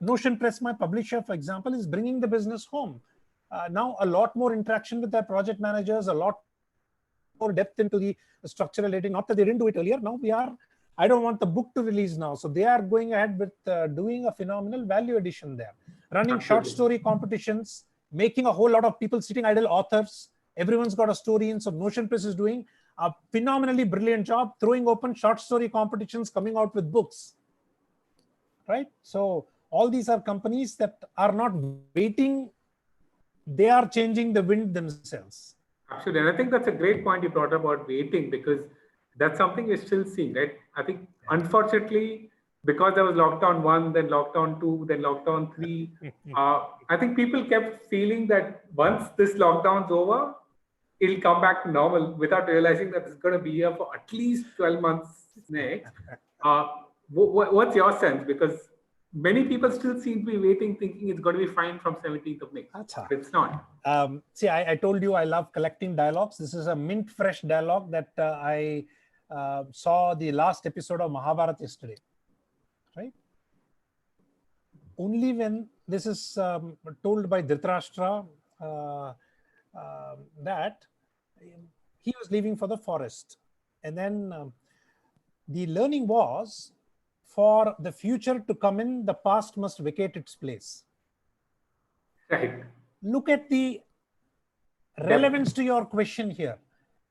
Notion Press, my publisher, for example, is bringing the business home. Now a lot more interaction with their project managers, a lot more depth into the structural editing. Not that they didn't do it earlier. Now I don't want the book to release now. So they are going ahead with doing a phenomenal value addition there. Running short story competitions, making a whole lot of people sitting idle authors. Everyone's got a story in. So Notion Press is doing a phenomenally brilliant job throwing open short story competitions, coming out with books. Right? So all these are companies that are not waiting. They are changing the wind themselves. Absolutely. And I think that's a great point you brought about waiting, because that's something we're still seeing, right? I think, unfortunately, because there was lockdown 1, then lockdown 2, then lockdown 3, I think people kept feeling that once this lockdown's over, it'll come back to normal, without realizing that it's going to be here for at least 12 months next. What's your sense? Because many people still seem to be waiting, thinking it's going to be fine from 17th of May. But it's not. See, I told you I love collecting dialogues. This is a mint fresh dialogue that I saw the last episode of Mahabharata yesterday. Right? Only when this is told by Dhritarashtra that he was leaving for the forest. And then the learning was, for the future to come in, the past must vacate its place. Right. Look at the relevance to your question here.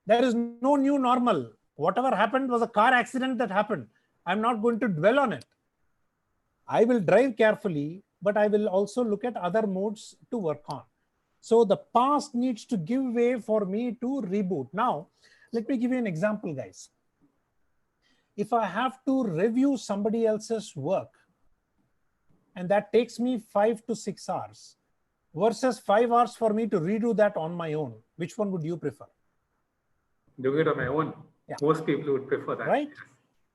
There is no new normal. Whatever happened was a car accident that happened. I'm not going to dwell on it. I will drive carefully, but I will also look at other modes to work on. So the past needs to give way for me to reboot. Now, let me give you an example, guys. If I have to review somebody else's work, and that takes me 5 to 6 hours, versus 5 hours for me to redo that on my own, which one would you prefer? Doing it on my own. Yeah. Most people would prefer that. Right?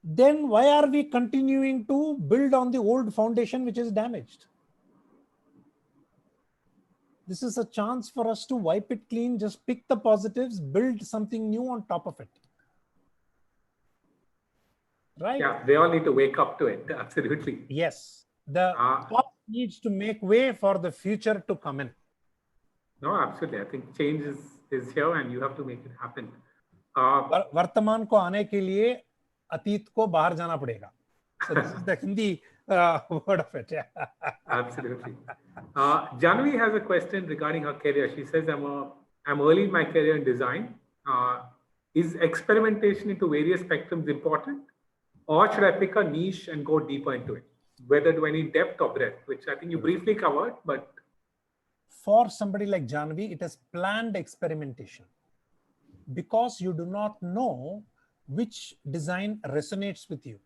Then why are we continuing to build on the old foundation which is damaged? This is a chance for us to wipe it clean, just pick the positives, build something new on top of it. Right? Yeah, they all need to wake up to it. Absolutely. Yes. The past needs to make way for the future to come in. No, absolutely. I think change is here and you have to make it happen. वर्तमान को आने के लिए अतीत को बाहर जाना पड़ेगा. So this is the Hindi word of it. Yeah. Absolutely. Janvi has a question regarding her career. She says, I'm early in my career in design. Is experimentation into various spectrums important? Or should I pick a niche and go deeper into it? Whether do I need depth or breadth, which I think you briefly covered, but... For somebody like Janvi, it is planned experimentation. Because you do not know which design resonates with you.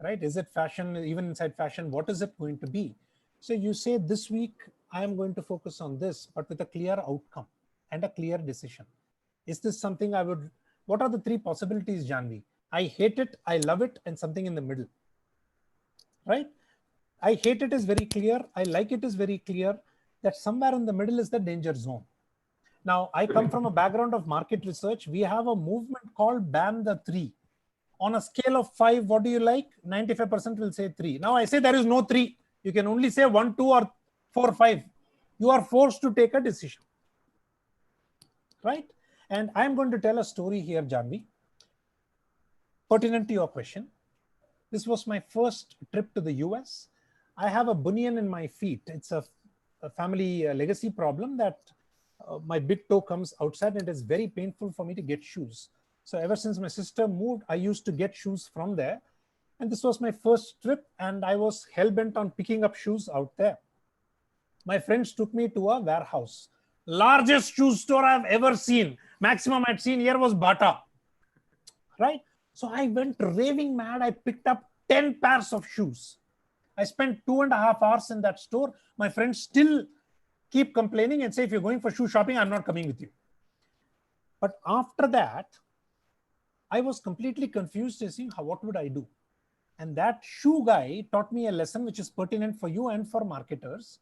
Right? Is it fashion? Even inside fashion, what is it going to be? So you say, this week, I am going to focus on this, but with a clear outcome and a clear decision. Is this something I would... What are the 3 possibilities, Janvi? I hate it, I love it, and something in the middle. Right? I hate it is very clear. I like it is very clear. That somewhere in the middle is the danger zone. Now, I come from a background of market research. We have a movement called BAM the 3. On a scale of 5, what do you like? 95% will say 3. Now, I say there is no 3. You can only say 1, 2, or 4, 5. You are forced to take a decision. Right? And I'm going to tell a story here, Janvi, pertinent to your question. This was my first trip to the US. I have a bunion in my feet. It's a family legacy problem that my big toe comes outside and it is very painful for me to get shoes. So ever since my sister moved, I used to get shoes from there. And this was my first trip and I was hell-bent on picking up shoes out there. My friends took me to a warehouse. Largest shoe store I've ever seen. Maximum I'd seen here was Bata. Right? So I went raving mad. I picked up 10 pairs of shoes. I spent 2.5 hours in that store. My friends still keep complaining and say, if you're going for shoe shopping, I'm not coming with you. But after that, I was completely confused as seeing what would I do? And that shoe guy taught me a lesson which is pertinent for you and for marketers.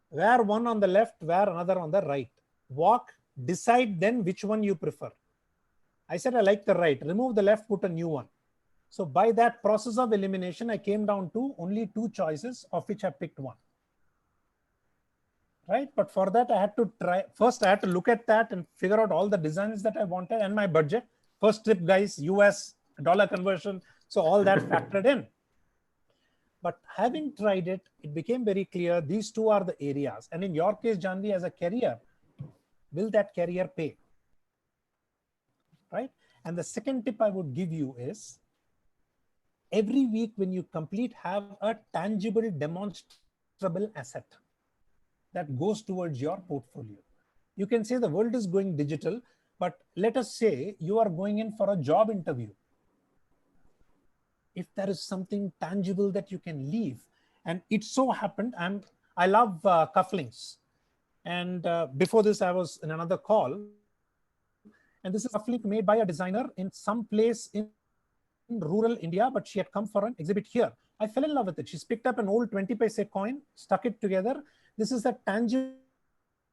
Wear one on the left, wear another on the right. Walk, decide then which one you prefer. I said, I like the right. Remove the left, put a new one. So by that process of elimination, I came down to only 2 choices, of which I picked one. Right? But for that, I had to try. First, I had to look at that and figure out all the designs that I wanted and my budget. First trip, guys, US dollar conversion. So all that factored in. But having tried it, it became very clear these two are the areas. And in your case, Janvi, as a career, will that career pay? Right? And the second tip I would give you is every week when you complete, have a tangible, demonstrable asset that goes towards your portfolio. You can say the world is going digital, but let us say you are going in for a job interview. If there is something tangible that you can leave, and it so happened, I love cufflinks. And before this, I was in another call, and this is a cufflink made by a designer in some place in rural India, but she had come for an exhibit here. I fell in love with it. She's picked up an old 20 paise coin, stuck it together. This is a tangible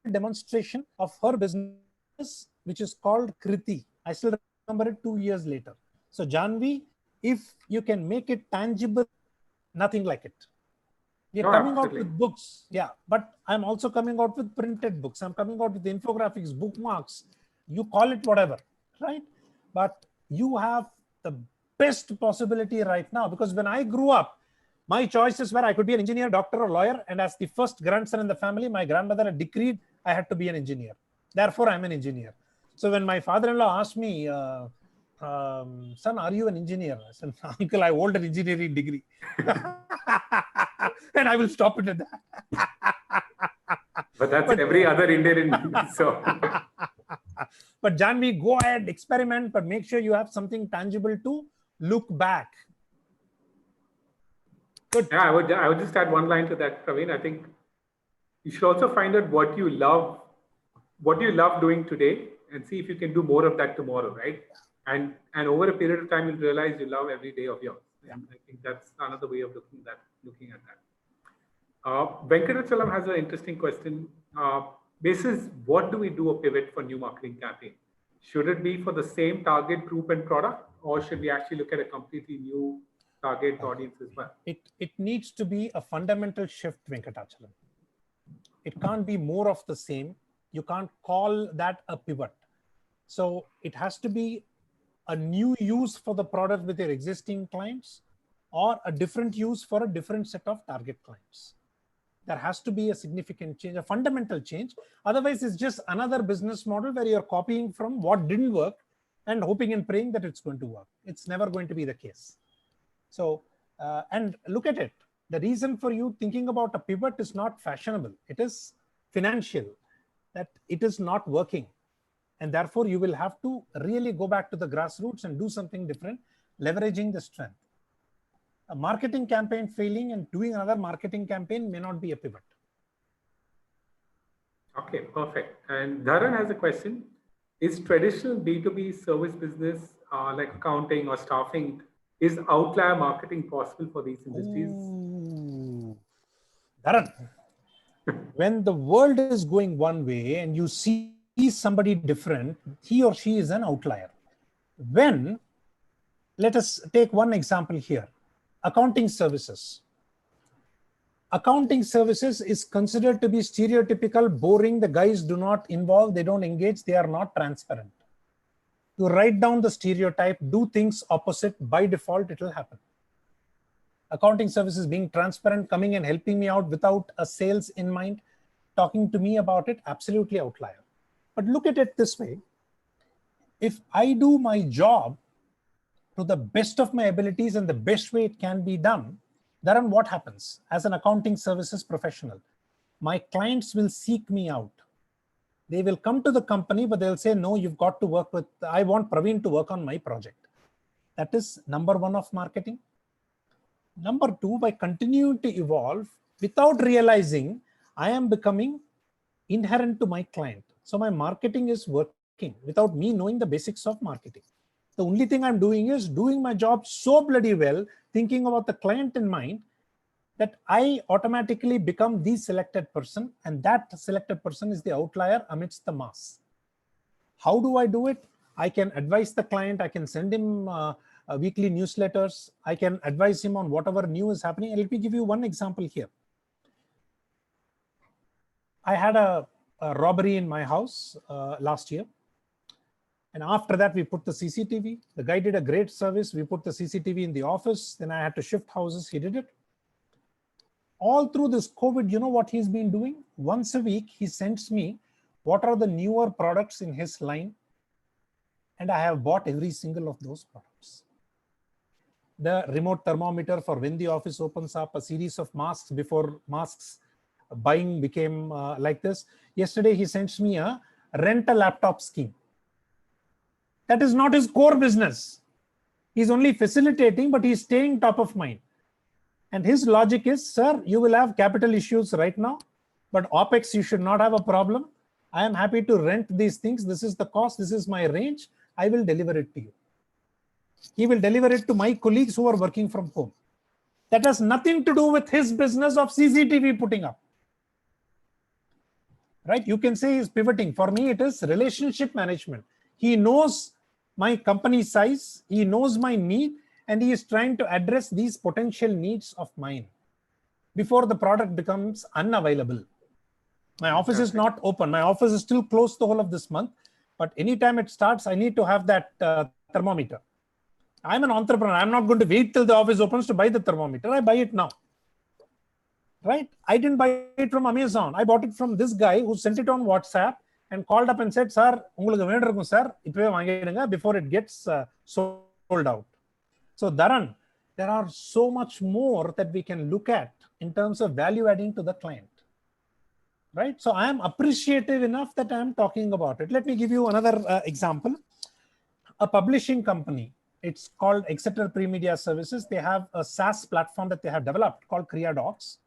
demonstration of her business, which is called Kriti. I still remember it 2 years later. So Janvi, if you can make it tangible, nothing like it. We are coming out with books. Yeah, but I'm also coming out with printed books. I'm coming out with infographics, bookmarks. You call it whatever, right? But you have the best possibility right now, because when I grew up, my choices were I could be an engineer, doctor, or lawyer. And as the first grandson in the family, my grandmother had decreed I had to be an engineer. Therefore, I'm an engineer. So when my father-in-law asked me, son, are you an engineer? I said, uncle, I hold an engineering degree. And I will stop it at that. But that's every other Indian. So. But Janvi, go ahead, experiment, but make sure you have something tangible to look back. Good. Yeah, I would just add one line to that, Pravin. I think you should also find out what you love doing today, and see if you can do more of that tomorrow, right? And over a period of time, you'll realize you love every day of yours. Yeah. And I think that's another way of looking at that. Venkatachalam has an interesting question. Basis, what do we do a pivot for new marketing campaign? Should it be for the same target group and product, or should we actually look at a completely new target audience as well? It needs to be a fundamental shift, Venkatachalam. It can't be more of the same. You can't call that a pivot. So it has to be a new use for the product with your existing clients, or a different use for a different set of target clients. There has to be a significant change, a fundamental change. Otherwise, it's just another business model where you're copying from what didn't work and hoping and praying that it's going to work. It's never going to be the case. So, and look at it. The reason for you thinking about a pivot is not fashionable. It is financial, that it is not working. And therefore, you will have to really go back to the grassroots and do something different, leveraging the strength. A marketing campaign failing and doing another marketing campaign may not be a pivot. Okay, perfect. And Dharan has a question. Is traditional B2B service business like accounting or staffing, is outlier marketing possible for these industries? Ooh. Dharan, when the world is going one way and you see somebody different, he or she is an outlier. When, let us take one example here. Accounting services. Accounting services is considered to be stereotypical, boring. The guys do not involve, they don't engage, they are not transparent. You write down the stereotype, do things opposite, by default, it will happen. Accounting services being transparent, coming and helping me out without a sales in mind, talking to me about it, absolutely outlier. But look at it this way. If I do my job to the best of my abilities and the best way it can be done, then what happens? As an accounting services professional, my clients will seek me out. They will come to the company, but they'll say, no, you've got to work with, I want Pravin to work on my project. That is number one of marketing. Number two, by continuing to evolve, without realizing, I am becoming inherent to my client. So my marketing is working without me knowing the basics of marketing. The only thing I'm doing is doing my job so bloody well, thinking about the client in mind, that I automatically become the selected person, and that selected person is the outlier amidst the mass. How do I do it? I can advise the client, I can send him weekly newsletters. I can advise him on whatever new is happening. And let me give you one example here. I had a robbery in my house last year. And after that, we put the CCTV. The guy did a great service. We put the CCTV in the office. Then I had to shift houses. He did it. All through this COVID, you know what he's been doing? Once a week, he sends me what are the newer products in his line. And I have bought every single of those products. The remote thermometer for when the office opens up, a series of masks before masks buying became like this. Yesterday, he sends me a rent a laptop scheme. That is not his core business. He's only facilitating, but he's staying top of mind. And his logic is, sir, you will have capital issues right now, but OPEX, you should not have a problem. I am happy to rent these things. This is the cost. This is my range. I will deliver it to you. He will deliver it to my colleagues who are working from home. That has nothing to do with his business of CCTV putting up. Right? You can say he's pivoting. For me, it is relationship management. He knows my company size. He knows my need. And he is trying to address these potential needs of mine before the product becomes unavailable. My office is not open. My office is still closed the whole of this month. But anytime it starts, I need to have that thermometer. I'm an entrepreneur. I'm not going to wait till the office opens to buy the thermometer. I buy it now. Right? I didn't buy it from Amazon. I bought it from this guy who sent it on WhatsApp and called up and said, sir, before it gets sold out. So Dharan, there are so much more that we can look at in terms of value adding to the client. Right? So I am appreciative enough that I am talking about it. Let me give you another example. A publishing company. It's called Exeter Pre-Media Services. They have a SaaS platform that they have developed called CreaDocs.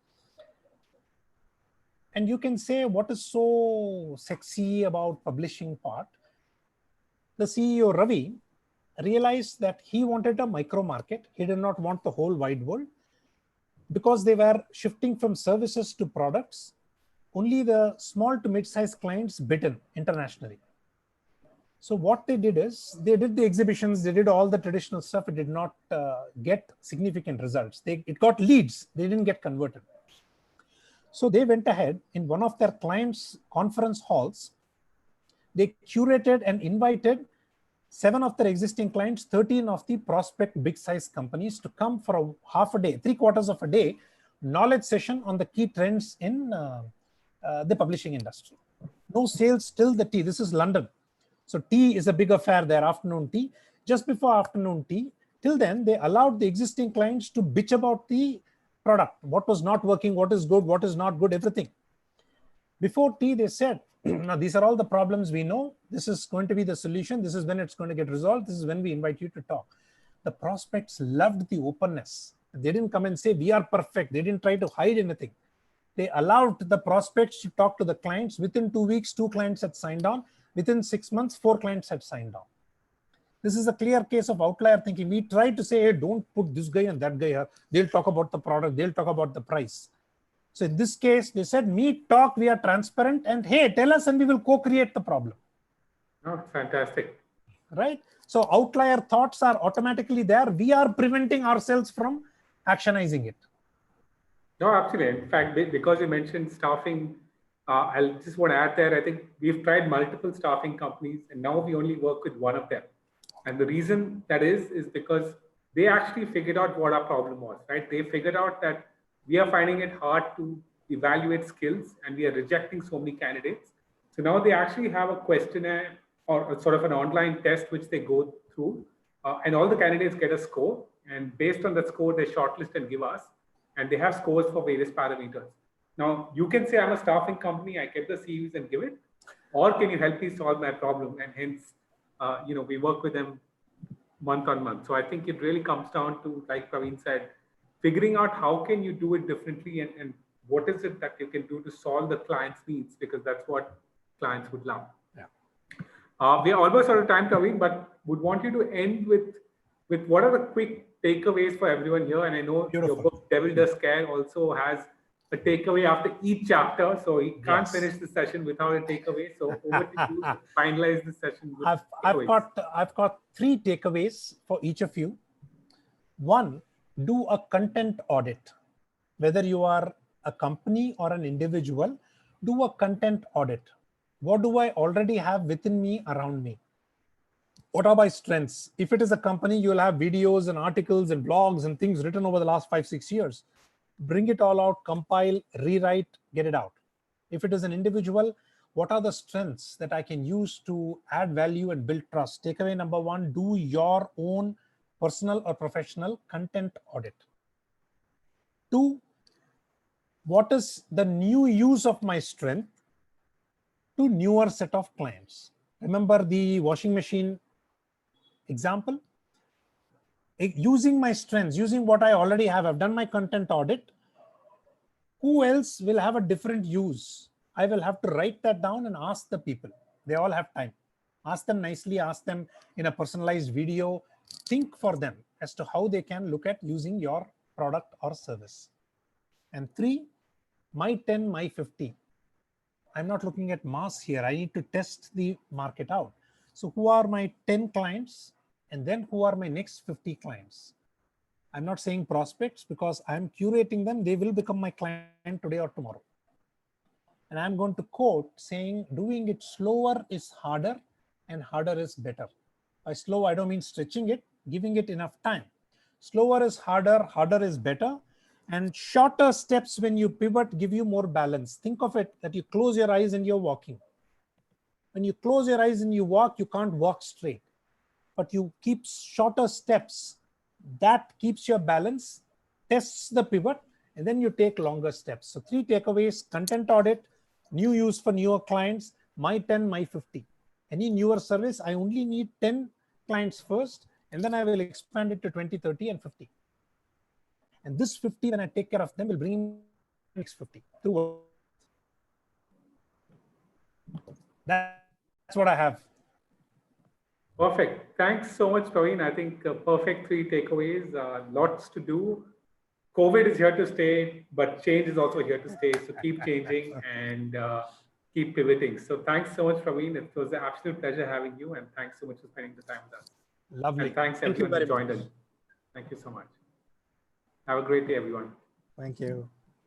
And you can say, what is so sexy about publishing part? The CEO, Ravi, realized that he wanted a micro market. He did not want the whole wide world because they were shifting from services to products. Only the small to mid-sized clients bid internationally. So what they did is they did the exhibitions, they did all the traditional stuff. It did not get significant results. It got leads. They didn't get converted. So they went ahead in one of their clients' conference halls. They curated and invited 7 of their existing clients, 13 of the prospect big size companies to come for a half a day, 3/4 of a day, knowledge session on the key trends in the publishing industry. No sales till the tea. This is London. So tea is a big affair there, afternoon tea. Just before afternoon tea, till then, they allowed the existing clients to bitch about the product, what was not working, what is good, what is not good, everything. Before tea, they said, now these are all the problems we know. This is going to be the solution. This is when it's going to get resolved. This is when we invite you to talk. The prospects loved the openness. They didn't come and say, we are perfect. They didn't try to hide anything. They allowed the prospects to talk to the clients. Within 2 weeks, 2 clients had signed on. Within 6 months, 4 clients had signed on. This is a clear case of outlier thinking. We try to say, hey, don't put this guy and that guy here. They'll talk about the product. They'll talk about the price. So in this case, they said, meet, talk, we are transparent, and hey, tell us and we will co-create the problem. Oh, fantastic. Right? So outlier thoughts are automatically there. We are preventing ourselves from actionizing it. No, absolutely. In fact, because you mentioned staffing, I'll just want to add there, I think we've tried multiple staffing companies and now we only work with one of them. And the reason that is because they actually figured out what our problem was, right? They figured out that we are finding it hard to evaluate skills and we are rejecting so many candidates. So now they actually have a questionnaire or sort of an online test which they go through and all the candidates get a score. And based on that score, they shortlist and give us. And they have scores for various parameters. Now, you can say I'm a staffing company, I get the CVs and give it, or can you help me solve my problem? And hence, we work with them month on month. So I think it really comes down to, like Pravin said, figuring out how can you do it differently and what is it that you can do to solve the client's needs, because that's what clients would love. Yeah. We are almost out of time, Pravin, but would want you to end with what are the quick takeaways for everyone here. And I know your book, Devil Does Care, also has a takeaway after each chapter. So you can't finish the session without a takeaway. So over to you to finalize the session. With I've got 3 takeaways for each of you. One, do a content audit. Whether you are a company or an individual, do a content audit. What do I already have within me, around me? What are my strengths? If it is a company, you'll have videos and articles and blogs and things written over the last 5-6 years. Bring it all out, compile, rewrite, get it out. If it is an individual, what are the strengths that I can use to add value and build trust? Takeaway number one, do your own personal or professional content audit. Two, what is the new use of my strength to newer set of clients? Remember the washing machine example? Using my strengths, using what I already have, I've done my content audit. Who else will have a different use? I will have to write that down and ask the people. They all have time. Ask them nicely, ask them in a personalized video. Think for them as to how they can look at using your product or service. And three, my 10, my 50. I'm not looking at mass here. I need to test the market out. So who are my 10 clients? And then who are my next 50 clients? I'm not saying prospects because I'm curating them. They will become my client today or tomorrow. And I'm going to quote saying, doing it slower is harder and harder is better. By slow, I don't mean stretching it, giving it enough time. Slower is harder, harder is better. And shorter steps when you pivot give you more balance. Think of it that you close your eyes and you're walking. When you close your eyes and you walk, you can't walk straight. But you keep shorter steps. That keeps your balance, tests the pivot, and then you take longer steps. So 3 takeaways: content audit, new use for newer clients, my 10, my 50. Any newer service, I only need 10 clients first, and then I will expand it to 20, 30, and 50. And this 50, when I take care of them, will bring in next 50. That's what I have. Perfect. Thanks so much, Pravin. I think perfect 3 takeaways. Lots to do. COVID is here to stay, but change is also here to stay. So keep changing and keep pivoting. So thanks so much, Pravin. It was an absolute pleasure having you, and thanks so much for spending the time with us. Lovely. And thanks Thank you everyone who very joined us. Thank you so much. Have a great day, everyone. Thank you.